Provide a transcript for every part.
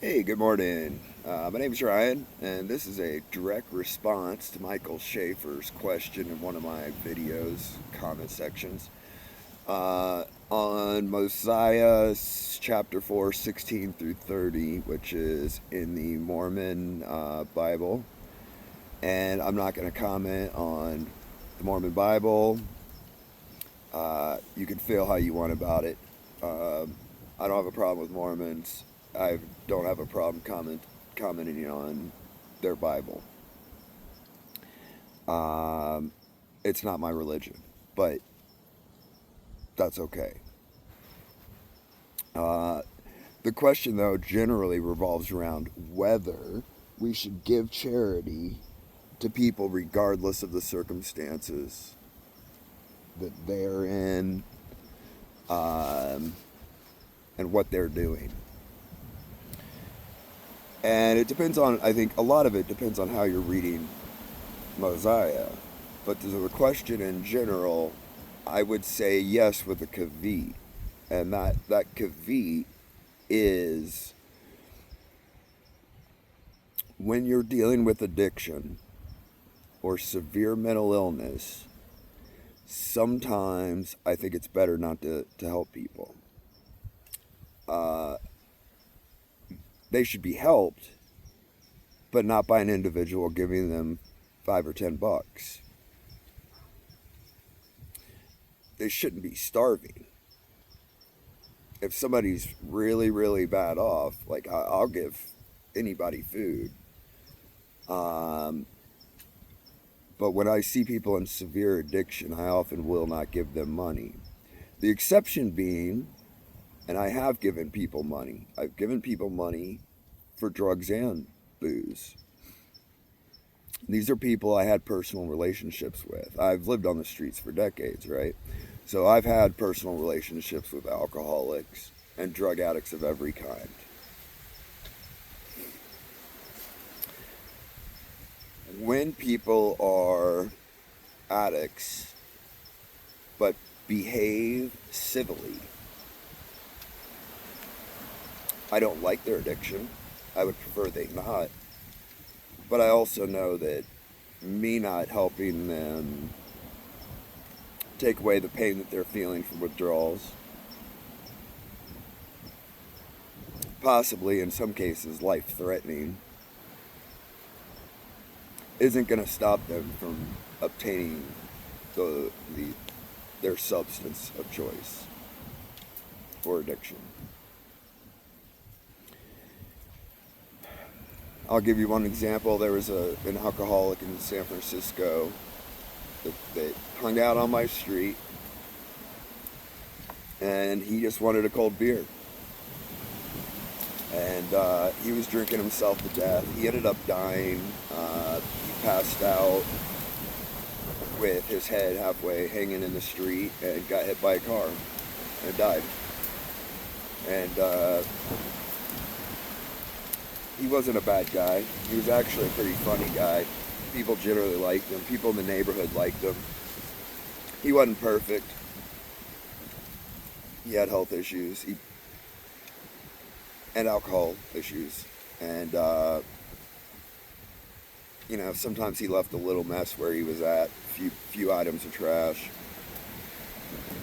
Hey, good morning. My name is Ryan, and this is a direct response to Michael Schaefer's question in one of my videos, comment sections, on Mosiah chapter 4, 16 through 30, which is in the Mormon Bible. And I'm not going to comment on the Mormon Bible. You can feel how you want about it. I don't have a problem with Mormons. I don't have a problem commenting on their Bible. Um, it's not my religion, but that's okay. Uh, the question, though, generally revolves around whether we should give charity to people regardless of the circumstances that they're in, um, and what they're doing. And it depends on, I think a lot of it depends on how you're reading Mosiah. But to the question in general, I would say yes with a caveat. And that caveat is when you're dealing with addiction or severe mental illness, sometimes I think it's better not to help people. Uh, they should be helped, but not by an individual giving them $5 or $10. They shouldn't be starving. If somebody's really, really bad off, like I'll give anybody food. Um, but when I see people in severe addiction, I often will not give them money. The exception being, and I have given people money, I've given people money for drugs and booze. These are people I had personal relationships with. I've lived on the streets for decades, right? So I've had personal relationships with alcoholics and drug addicts of every kind. When people are addicts but behave civilly, I don't like their addiction. I would prefer they not. But I also know that me not helping them take away the pain that they're feeling from withdrawals, possibly in some cases life threatening, isn't going to stop them from obtaining the their substance of choice for addiction. I'll give you one example. There was an alcoholic in San Francisco that hung out on my street, and he just wanted a cold beer. And he was drinking himself to death. He ended up dying. He passed out with his head halfway hanging in the street and got hit by a car and died. And he wasn't a bad guy. He was actually a pretty funny guy. People generally liked him. People in the neighborhood liked him. He wasn't perfect. He had health issues and alcohol issues. And, sometimes he left a little mess where he was at, few items of trash.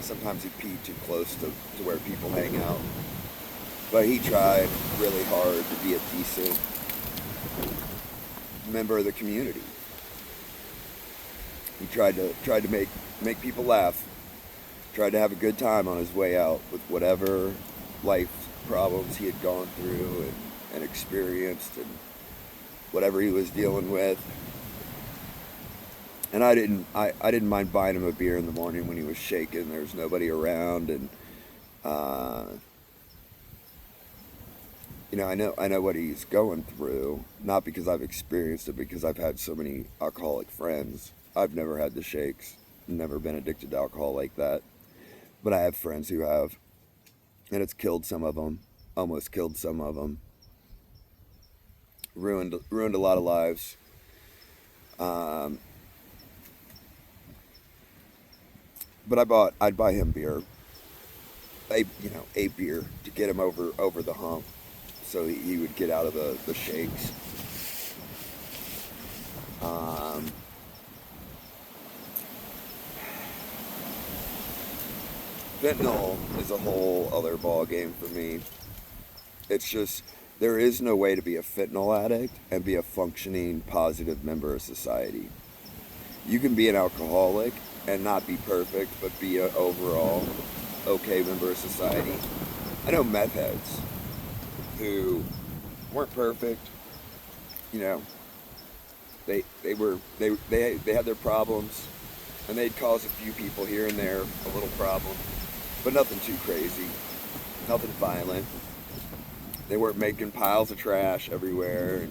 Sometimes he peed too close to where people hang out. But he tried really hard to be a decent member of the community. He tried to make people laugh. Tried to have a good time on his way out with whatever life problems he had gone through and experienced and whatever he was dealing with. And I didn't mind buying him a beer in the morning when he was shaking. There was nobody around, and I know what he's going through, not because I've experienced it, because I've had so many alcoholic friends. I've never had the shakes, never been addicted to alcohol like that, but I have friends who have, and it's killed some of them, almost killed some of them, ruined a lot of lives. But I'd buy him beer, a beer to get him over the hump, so he would get out of the shakes. Um, Fentanyl is a whole other ball game for me. It's just there is no way to be a fentanyl addict and be a functioning, positive member of society. You can be an alcoholic and not be perfect, but be an overall okay member of society. I know meth heads who weren't perfect. You know, they had their problems, and they'd cause a few people here and there a little problem, but nothing too crazy, nothing violent. They weren't making piles of trash everywhere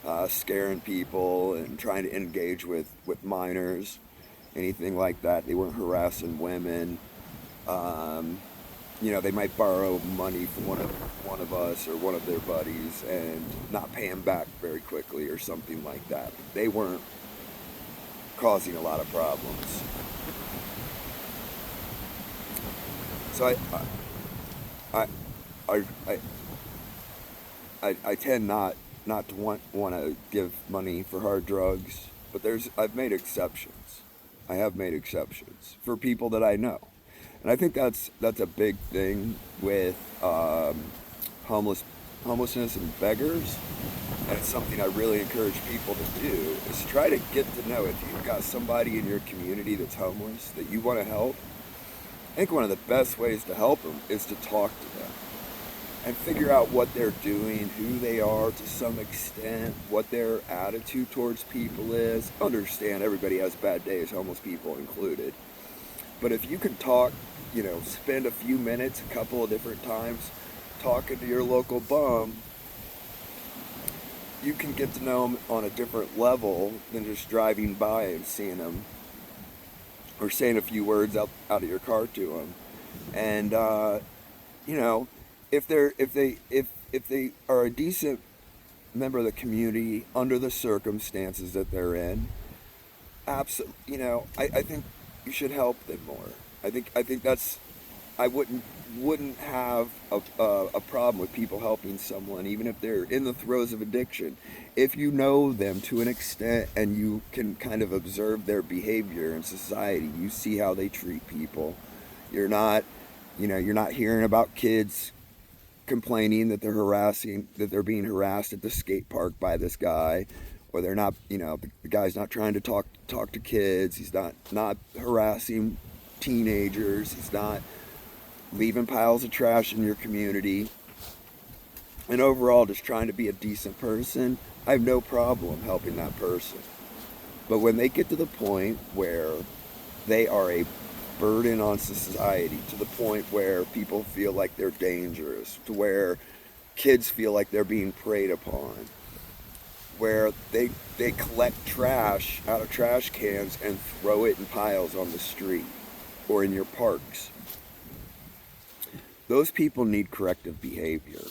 and scaring people and trying to engage with minors, anything like that. They weren't harassing women. Um, they might borrow money from one of us or one of their buddies and not pay them back very quickly or something like that. They weren't causing a lot of problems. So I, I, I, I tend not to want to give money for hard drugs, but I've made exceptions. I have made exceptions for people that I know, and I think that's a big thing with homeless homelessness and beggars, and it's something I really encourage people to do is try to get to know if you've got somebody in your community that's homeless that you want to help. I think one of the best ways to help them is to talk to them and figure out what they're doing, who they are to some extent, what their attitude towards people is. Understand everybody has bad days, homeless people included. But if you can talk, spend a few minutes, a couple of different times, talking to your local bum, you can get to know them on a different level than just driving by and seeing them or saying a few words out of your car to them. And, if they are a decent member of the community under the circumstances that they're in, absolutely, I think you should help them more. I think that's I wouldn't have a problem with people helping someone even if they're in the throes of addiction, if you know them to an extent and you can kind of observe their behavior in society. You see how they treat people. You're not hearing about kids complaining that they're being harassed at the skate park by this guy, or they're not, the guy's not trying to talk to kids. He's not harassing teenagers. He's not leaving piles of trash in your community. And overall, just trying to be a decent person. I have no problem helping that person. But when they get to the point where they are a burden on society, to the point where people feel like they're dangerous, to where kids feel like they're being preyed upon, where they collect trash out of trash cans and throw it in piles on the street or in your parks. Those people need corrective behavior.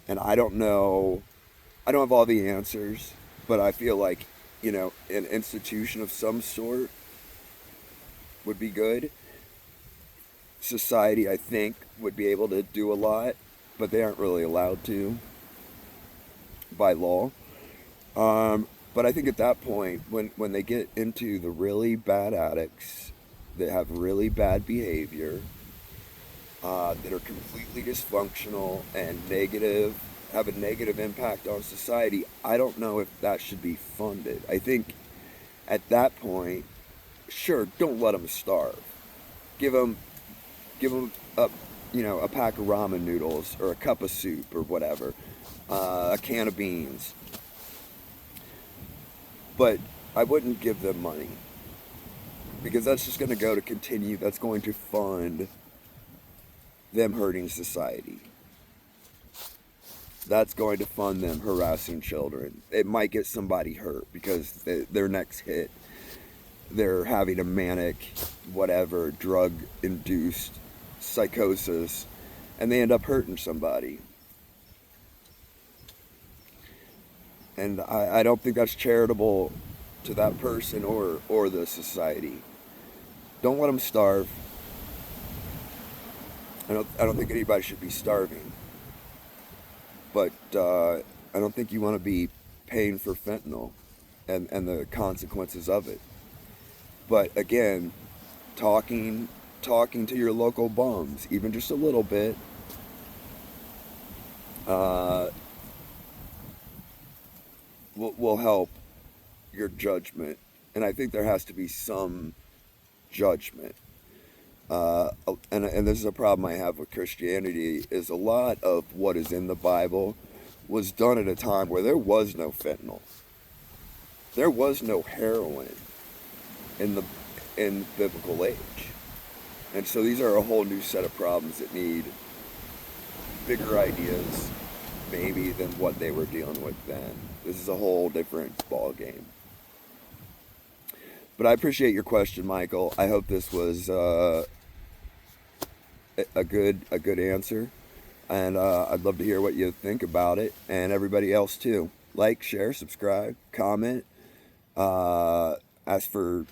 And I don't have all the answers, but I feel like, an institution of some sort would be good. Society, I think, would be able to do a lot, but they aren't really allowed to by law. But I think at that point, when they get into the really bad addicts that have really bad behavior, that are completely dysfunctional and have a negative impact on society, I don't know if that should be funded. I think at that point, sure, don't let them starve. Give them a pack of ramen noodles or a cup of soup or whatever, a can of beans. But I wouldn't give them money, because that's just going to go to continue. That's going to fund them hurting society. That's going to fund them harassing children. It might get somebody hurt because their next hit, they're having a manic, whatever, drug-induced psychosis, and they end up hurting somebody. And I don't think that's charitable to that person or the society. Don't let them starve. I don't think anybody should be starving. but I don't think you want to be paying for fentanyl and the consequences of it. But again, talking talking to your local bums, even just a little bit, uh, will help your judgment. And I think there has to be some judgment. And this is a problem I have with Christianity, is a lot of what is in the Bible was done at a time where there was no fentanyl, there was no heroin in the in biblical age, and so these are a whole new set of problems that need bigger ideas, maybe, than what they were dealing with then. This is a whole different ball game. But I appreciate your question, Michael. I hope this was a good answer, and I'd love to hear what you think about it, and everybody else too. Like, share, subscribe, comment, ask for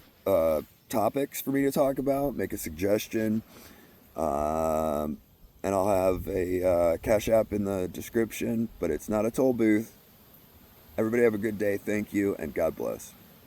topics for me to talk about, make a suggestion, and I'll have a Cash App in the description, but it's not a toll booth. Everybody have a good day. Thank you, and God bless.